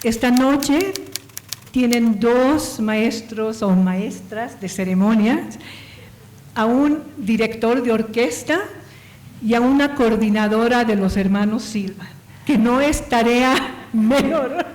Esta noche tienen 2 maestros o maestras de ceremonias, a un director de orquesta y a una coordinadora de los hermanos Silva, que no es tarea menor.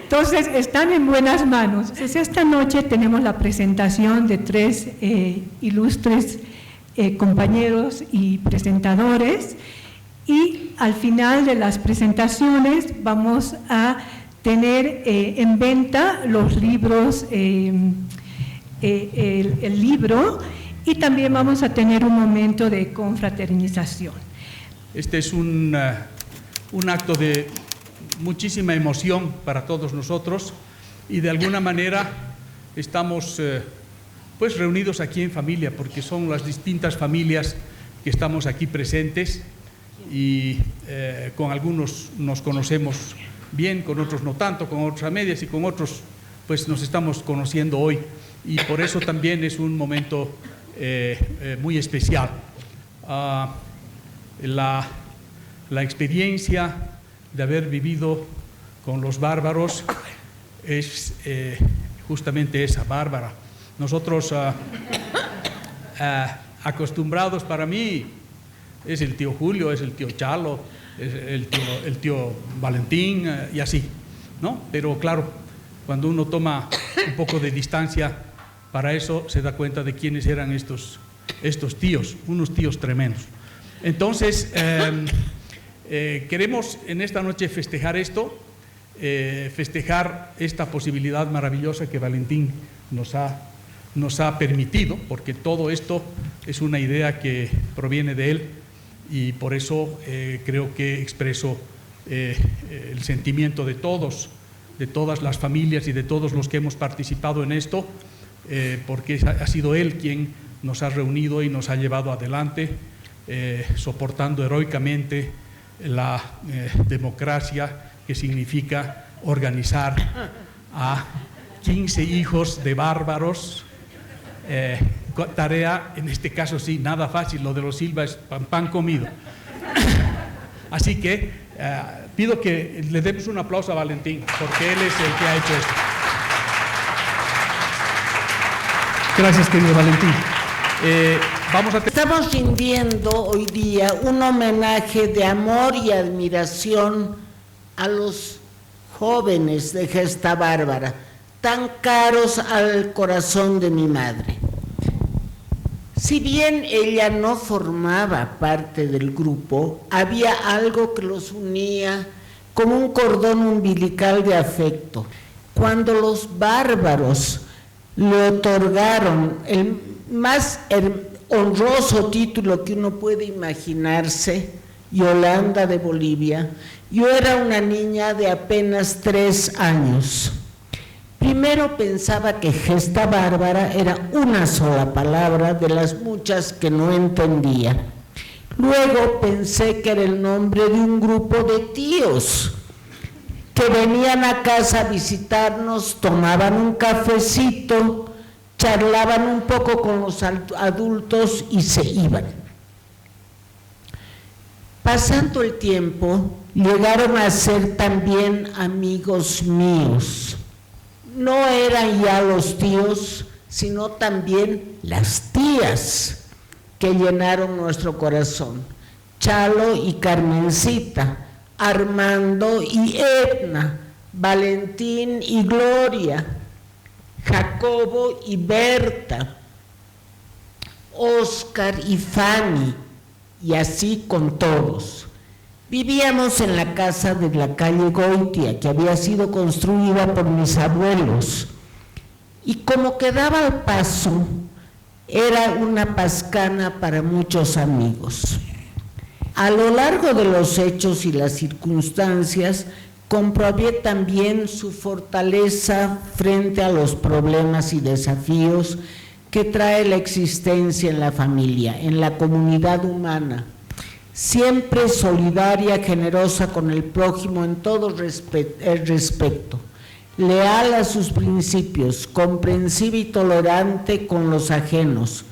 Entonces, están en buenas manos. Entonces, esta noche tenemos la presentación de 3 ilustres compañeros y presentadores, y al final de las presentaciones vamos a tener en venta los libros, el libro, y también vamos a tener un momento de confraternización. Este es un acto de muchísima emoción para todos nosotros, y de alguna manera estamos pues reunidos aquí en familia, porque son las distintas familias que estamos aquí presentes, y con algunos nos conocemos bien, con otros no tanto, con otros a medias, y con otros pues nos estamos conociendo hoy, y por eso también es un momento muy especial. La experiencia de haber vivido con los bárbaros es justamente esa, bárbara. Nosotros acostumbrados, para mí es el tío Julio, es el tío Chalo, es el tío Valentín, y así, ¿no? Pero claro, cuando uno toma un poco de distancia, para eso se da cuenta de quiénes eran estos tíos, unos tíos tremendos. Entonces, queremos en esta noche festejar esto, festejar esta posibilidad maravillosa que Valentín nos ha permitido, porque todo esto es una idea que proviene de él, y por eso creo que expreso el sentimiento de todos, de todas las familias y de todos los que hemos participado en esto, porque ha sido él quien nos ha reunido y nos ha llevado adelante, soportando heroicamente la democracia, que significa organizar a 15 hijos de bárbaros, tarea, en este caso sí, nada fácil, lo de los Silva es pan comido. Así que pido que le demos un aplauso a Valentín, porque él es el que ha hecho esto. Gracias, querido Valentín. Estamos rindiendo hoy día un homenaje de amor y admiración a los jóvenes de Gesta Bárbara, tan caros al corazón de mi madre. Si bien ella no formaba parte del grupo, había algo que los unía como un cordón umbilical de afecto. Cuando los bárbaros le otorgaron el más honroso título que uno puede imaginarse, Yolanda de Bolivia, yo era una niña de apenas 3 años. Primero pensaba que Gesta Bárbara era una sola palabra de las muchas que no entendía. Luego pensé que era el nombre de un grupo de tíos que venían a casa a visitarnos, tomaban un cafecito, charlaban un poco con los adultos y se iban. Pasando el tiempo, llegaron a ser también amigos míos. No eran ya los tíos, sino también las tías que llenaron nuestro corazón. Chalo y Carmencita, Armando y Edna, Valentín y Gloria, Jacobo y Berta, Oscar y Fanny, y así con todos. Vivíamos en la casa de la calle Goitia, que había sido construida por mis abuelos, y como quedaba al paso, era una pascana para muchos amigos. A lo largo de los hechos y las circunstancias, comprobé también su fortaleza frente a los problemas y desafíos que trae la existencia en la familia, en la comunidad humana. Siempre solidaria, generosa con el prójimo en todo respecto, leal a sus principios, comprensiva y tolerante con los ajenos,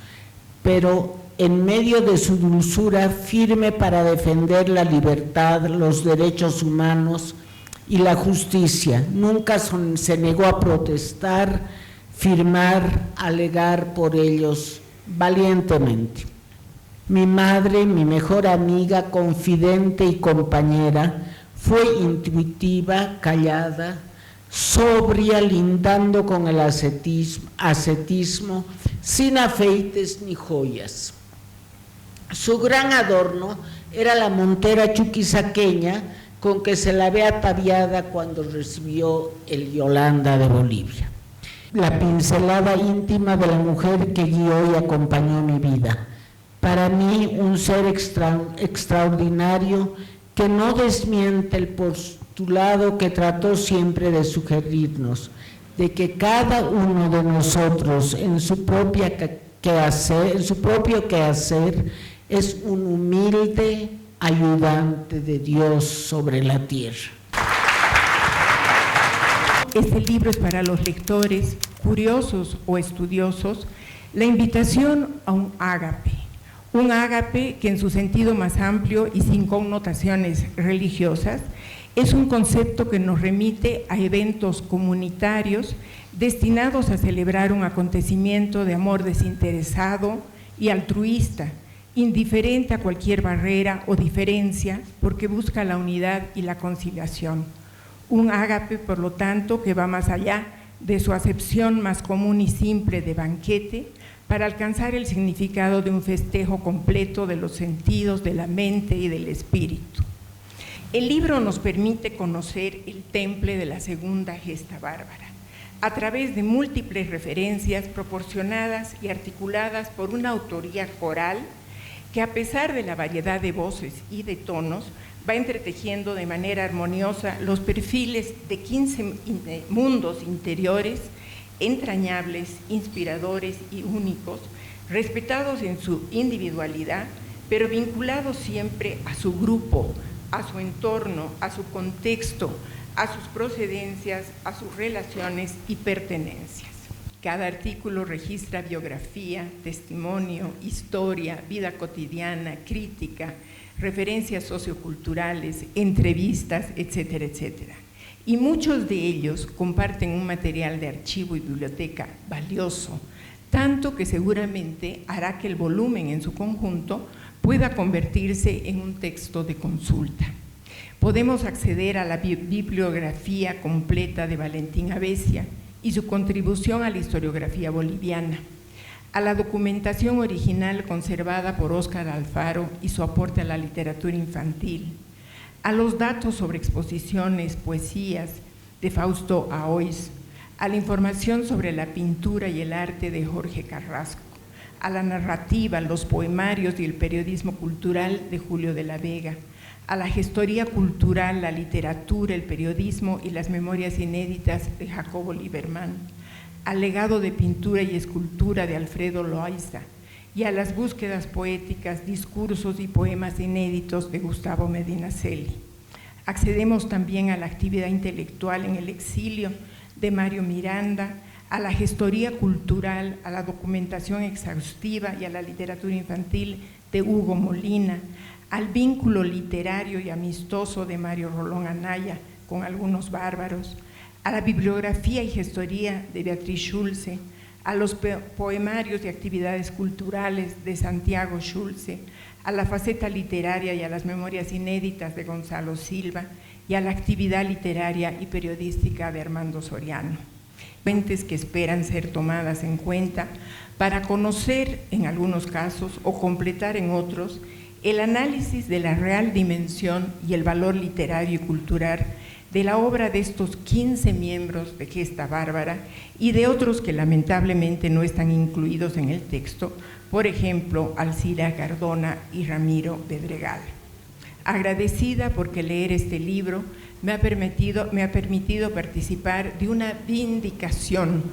pero en medio de su dulzura firme para defender la libertad, los derechos humanos y la justicia. Nunca se negó a protestar, firmar, alegar por ellos valientemente. Mi madre, mi mejor amiga, confidente y compañera, fue intuitiva, callada, sobria, lindando con el ascetismo, sin afeites ni joyas. Su gran adorno era la montera chuquisaqueña con que se la ve ataviada cuando recibió el Yolanda de Bolivia. La pincelada íntima de la mujer que guió y acompañó mi vida. Para mí, un ser extraordinario que no desmiente el postulado que trató siempre de sugerirnos, de que cada uno de nosotros en su propio quehacer es un humilde ayudante de Dios sobre la tierra. Este libro es para los lectores, curiosos o estudiosos, la invitación a un ágape que en su sentido más amplio y sin connotaciones religiosas, es un concepto que nos remite a eventos comunitarios destinados a celebrar un acontecimiento de amor desinteresado y altruista, indiferente a cualquier barrera o diferencia, porque busca la unidad y la conciliación. Un ágape, por lo tanto, que va más allá de su acepción más común y simple de banquete, para alcanzar el significado de un festejo completo de los sentidos, de la mente y del espíritu. El libro nos permite conocer el temple de la segunda gesta bárbara, a través de múltiples referencias proporcionadas y articuladas por una autoría coral que, a pesar de la variedad de voces y de tonos, va entretejiendo de manera armoniosa los perfiles de 15 mundos interiores entrañables, inspiradores y únicos, respetados en su individualidad, pero vinculados siempre a su grupo, a su entorno, a su contexto, a sus procedencias, a sus relaciones y pertenencias. Cada artículo registra biografía, testimonio, historia, vida cotidiana, crítica, referencias socioculturales, entrevistas, etcétera, etcétera. Y muchos de ellos comparten un material de archivo y biblioteca valioso, tanto que seguramente hará que el volumen en su conjunto pueda convertirse en un texto de consulta. Podemos acceder a la bibliografía completa de Valentín Abesia y su contribución a la historiografía boliviana, a la documentación original conservada por Óscar Alfaro y su aporte a la literatura infantil, a los datos sobre exposiciones, poesías de Fausto Aoiz, a la información sobre la pintura y el arte de Jorge Carrasco, a la narrativa, los poemarios y el periodismo cultural de Julio de la Vega, a la gestoría cultural, la literatura, el periodismo y las memorias inéditas de Jacobo Lieberman, al legado de pintura y escultura de Alfredo Loaiza y a las búsquedas poéticas, discursos y poemas inéditos de Gustavo Medinaceli. Accedemos también a la actividad intelectual en el exilio de Mario Miranda, a la gestoría cultural, a la documentación exhaustiva y a la literatura infantil de Hugo Molina, al vínculo literario y amistoso de Mario Rolón Anaya con algunos bárbaros, a la bibliografía y gestoría de Beatriz Schulze, a los poemarios y actividades culturales de Santiago Schulze, a la faceta literaria y a las memorias inéditas de Gonzalo Silva y a la actividad literaria y periodística de Armando Soriano. Fuentes que esperan ser tomadas en cuenta para conocer en algunos casos o completar en otros el análisis de la real dimensión y el valor literario y cultural de la obra de estos 15 miembros de Gesta Bárbara y de otros que lamentablemente no están incluidos en el texto, por ejemplo, Alcira Cardona y Ramiro Pedregal. Agradecida porque leer este libro me ha permitido participar de una vindicación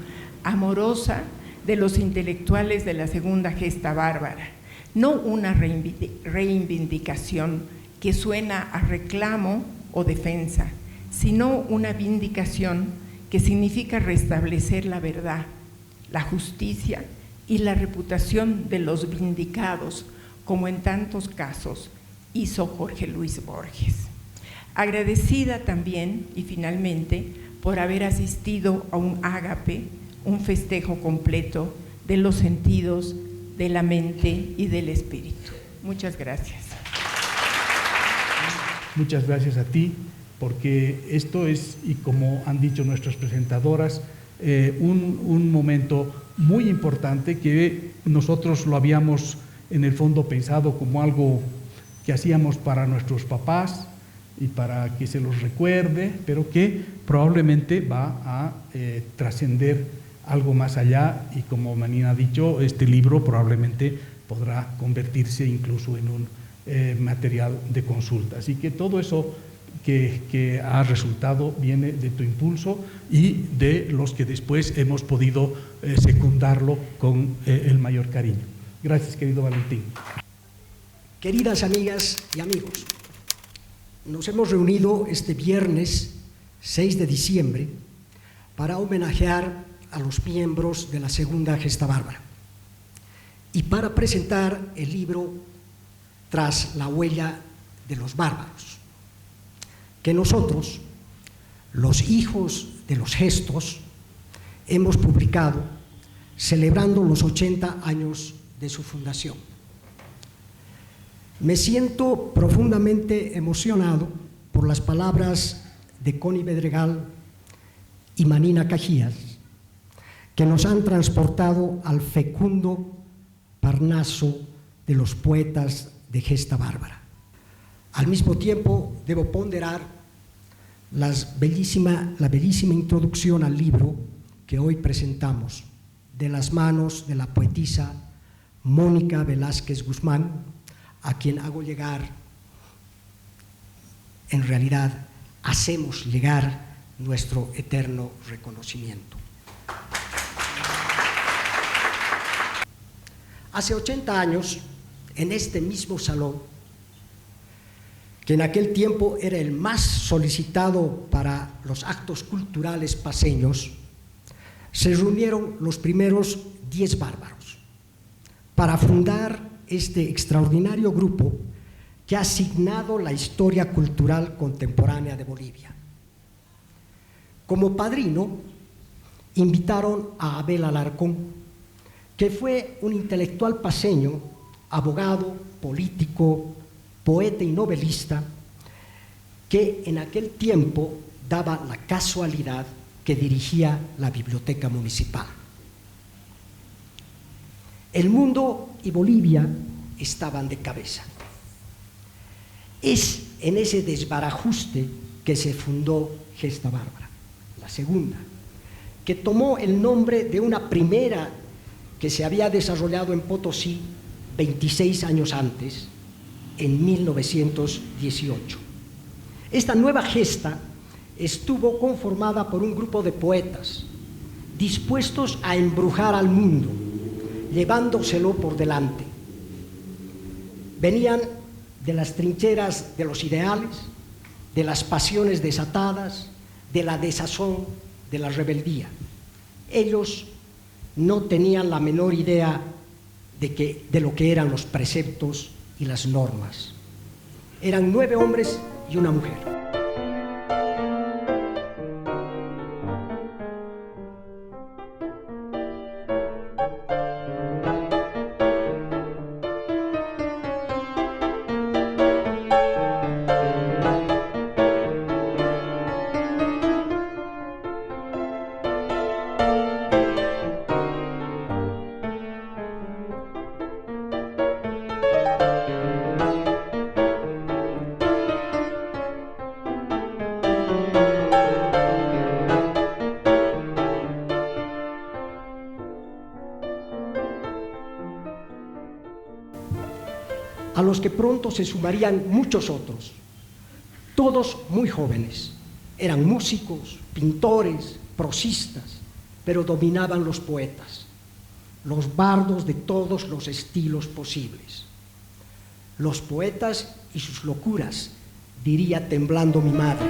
amorosa de los intelectuales de la segunda Gesta Bárbara, no una reivindicación que suena a reclamo o defensa, sino una vindicación que significa restablecer la verdad, la justicia y la reputación de los vindicados, como en tantos casos hizo Jorge Luis Borges. Agradecida también, y finalmente, por haber asistido a un ágape, un festejo completo de los sentidos, de la mente y del espíritu. Muchas gracias. Muchas gracias a ti, porque esto es, y como han dicho nuestras presentadoras, un momento muy importante que nosotros lo habíamos en el fondo pensado como algo que hacíamos para nuestros papás y para que se los recuerde, pero que probablemente va a trascender algo más allá, y como Manina ha dicho, este libro probablemente podrá convertirse incluso en un material de consulta. Así que todo eso que ha resultado viene de tu impulso y de los que después hemos podido secundarlo con el mayor cariño. Gracias, querido Valentín. Queridas amigas y amigos, nos hemos reunido este viernes 6 de diciembre para homenajear a los miembros de la Segunda Gesta Bárbara y para presentar el libro Tras la huella de los bárbaros, que nosotros, los hijos de los gestos, hemos publicado celebrando los 80 años de su fundación. Me siento profundamente emocionado por las palabras de Connie Bedregal y Manina Cajías, que nos han transportado al fecundo Parnaso de los poetas de Gesta Bárbara. Al mismo tiempo, debo ponderar la bellísima introducción al libro que hoy presentamos, de las manos de la poetisa Mónica Velázquez Guzmán, a quien hago llegar, en realidad, hacemos llegar nuestro eterno reconocimiento. Hace 80 años, en este mismo salón, que en aquel tiempo era el más solicitado para los actos culturales paceños, se reunieron los primeros 10 bárbaros para fundar este extraordinario grupo que ha signado la historia cultural contemporánea de Bolivia. Como padrino, invitaron a Abel Alarcón, que fue un intelectual paceño, abogado, político, poeta y novelista, que en aquel tiempo daba la casualidad que dirigía la biblioteca municipal. El mundo y Bolivia estaban de cabeza. Es en ese desbarajuste que se fundó Gesta Bárbara, la segunda, que tomó el nombre de una primera que se había desarrollado en Potosí 26 años antes, en 1918. Esta nueva gesta estuvo conformada por un grupo de poetas dispuestos a embrujar al mundo, llevándoselo por delante. Venían de las trincheras de los ideales, de las pasiones desatadas, de la desazón, de la rebeldía. Ellos no tenían la menor idea de lo que eran los preceptos y las normas. Eran 9 hombres y una mujer. A los que pronto se sumarían muchos otros, todos muy jóvenes. Eran músicos, pintores, prosistas, pero dominaban los poetas, los bardos de todos los estilos posibles. Los poetas y sus locuras, diría temblando mi madre.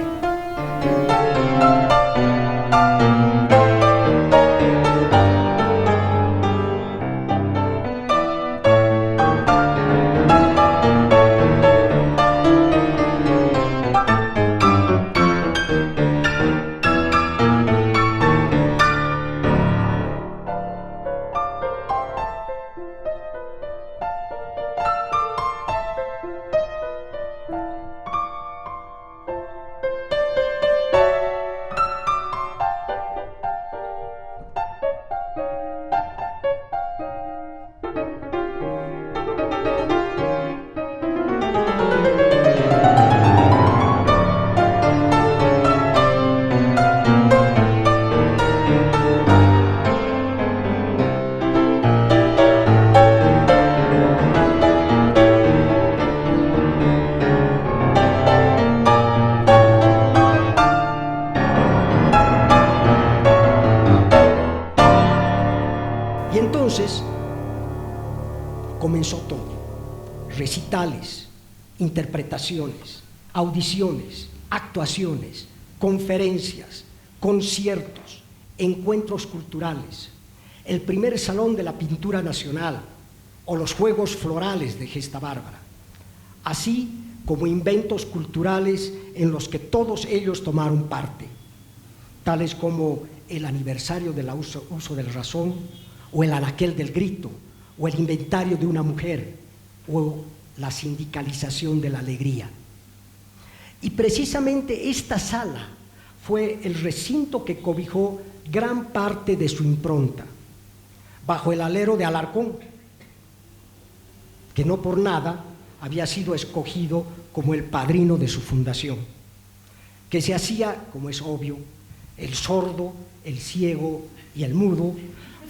comenzó todo: recitales, interpretaciones, audiciones, actuaciones, conferencias, conciertos, encuentros culturales, el primer Salón de la Pintura Nacional o los Juegos Florales de Gesta Bárbara, así como inventos culturales en los que todos ellos tomaron parte, tales como el aniversario del uso del razón, o el anaquel del grito, o el inventario de una mujer, o la sindicalización de la alegría. Y precisamente esta sala fue el recinto que cobijó gran parte de su impronta, bajo el alero de Alarcón, que no por nada había sido escogido como el padrino de su fundación, que se hacía, como es obvio, el sordo, el ciego y el mudo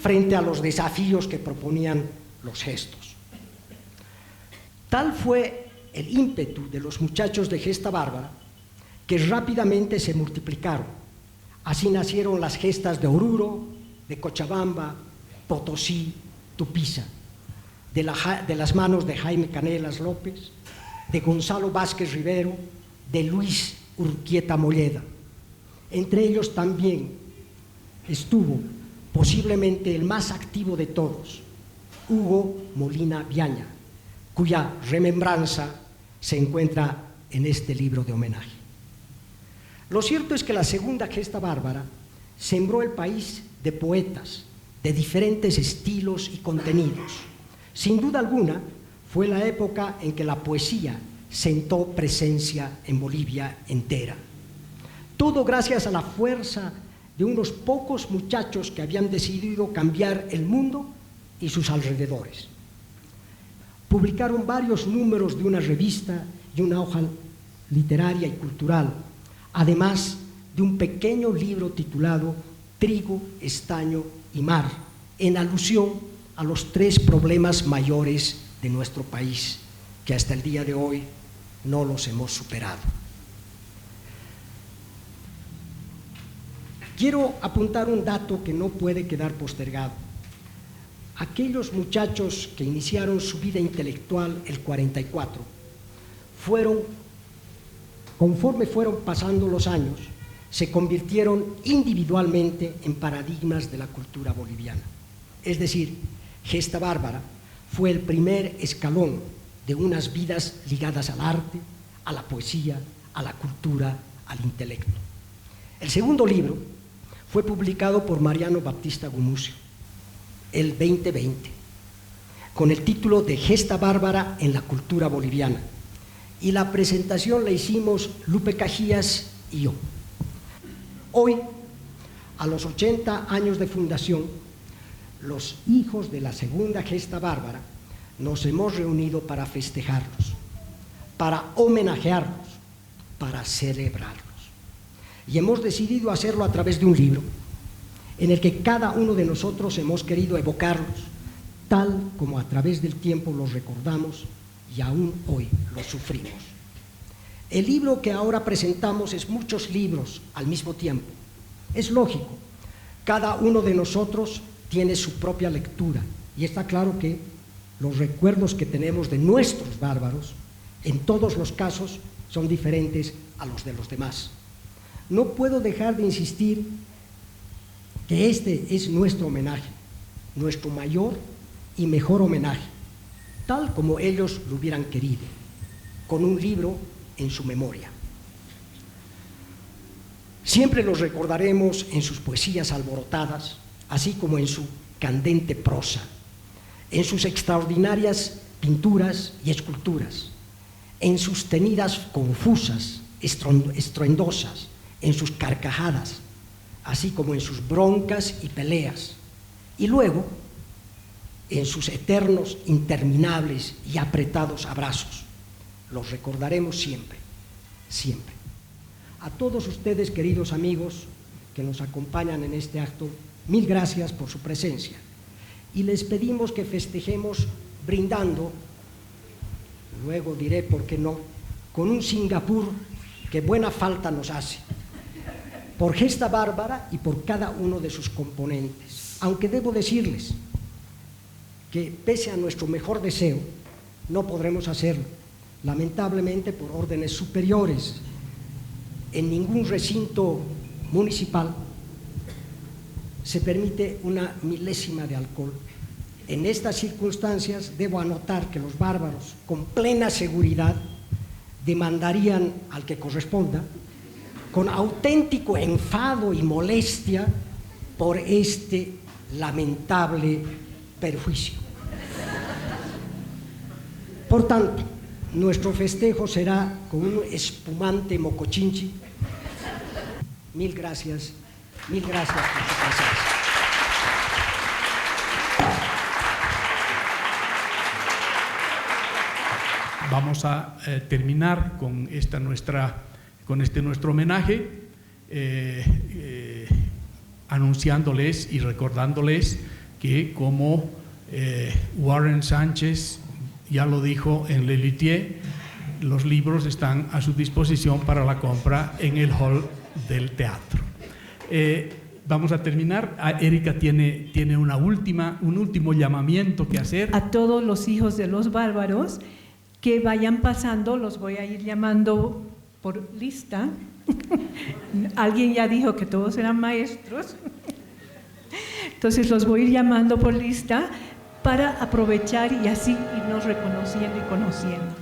frente a los desafíos que proponían los gestos. Tal fue el ímpetu de los muchachos de Gesta Bárbara que rápidamente se multiplicaron. Así nacieron las gestas de Oruro, de Cochabamba, Potosí, Tupiza, de las manos de Jaime Canelas López, de Gonzalo Vázquez Rivero, de Luis Urquieta Molleda. Entre ellos también estuvo posiblemente el más activo de todos, Hugo Molina Viaña, cuya remembranza se encuentra en este libro de homenaje. Lo cierto es que la segunda Gesta Bárbara sembró el país de poetas de diferentes estilos y contenidos. Sin duda alguna, fue la época en que la poesía sentó presencia en Bolivia entera. Todo gracias a la fuerza de unos pocos muchachos que habían decidido cambiar el mundo y sus alrededores. Publicaron varios números de una revista y una hoja literaria y cultural, además de un pequeño libro titulado Trigo, Estaño y Mar, en alusión a los 3 problemas mayores de nuestro país, que hasta el día de hoy no los hemos superado. Quiero apuntar un dato que no puede quedar postergado. Aquellos muchachos que iniciaron su vida intelectual el 44 conforme fueron pasando los años, se convirtieron individualmente en paradigmas de la cultura boliviana. Es decir, Gesta Bárbara fue el primer escalón de unas vidas ligadas al arte, a la poesía, a la cultura, al intelecto. El segundo libro fue publicado por Mariano Baptista Gumucio el 2020, con el título de Gesta Bárbara en la cultura boliviana, y la presentación la hicimos Lupe Cajías y yo. Hoy, a los 80 años de fundación, los hijos de la segunda Gesta Bárbara nos hemos reunido para festejarlos, para homenajearlos, para celebrarlos. Y hemos decidido hacerlo a través de un libro en el que cada uno de nosotros hemos querido evocarlos, tal como a través del tiempo los recordamos y aún hoy los sufrimos. El libro que ahora presentamos es muchos libros al mismo tiempo. Es lógico, cada uno de nosotros tiene su propia lectura y está claro que los recuerdos que tenemos de nuestros bárbaros, en todos los casos, son diferentes a los de los demás. No puedo dejar de insistir que este es nuestro homenaje, nuestro mayor y mejor homenaje, tal como ellos lo hubieran querido, con un libro en su memoria. Siempre los recordaremos en sus poesías alborotadas, así como en su candente prosa, en sus extraordinarias pinturas y esculturas, en sus tenidas confusas, estruendosas, en sus carcajadas, así como en sus broncas y peleas, y luego en sus eternos, interminables y apretados abrazos. Los recordaremos siempre, siempre. A todos ustedes, queridos amigos que nos acompañan en este acto, mil gracias por su presencia. Y les pedimos que festejemos brindando, luego diré por qué no, con un Singapur que buena falta nos hace, por Gesta Bárbara y por cada uno de sus componentes. Aunque debo decirles que pese a nuestro mejor deseo, no podremos hacerlo, lamentablemente por órdenes superiores. En ningún recinto municipal se permite una milésima de alcohol. En estas circunstancias debo anotar que los bárbaros, con plena seguridad, demandarían al que corresponda, con auténtico enfado y molestia, por este lamentable perjuicio. Por tanto, nuestro festejo será con un espumante mocochinchi. Mil gracias por su presencia. Vamos a terminar con este nuestro homenaje, anunciándoles y recordándoles que, como Warren Sánchez ya lo dijo en Lelutier, los libros están a su disposición para la compra en el hall del teatro. Vamos a terminar. Erika tiene un último llamamiento que hacer. A todos los hijos de los bárbaros que vayan pasando, los voy a ir llamando por lista. Alguien ya dijo que todos eran maestros. Entonces los voy a ir llamando por lista para aprovechar y así irnos reconociendo y conociendo.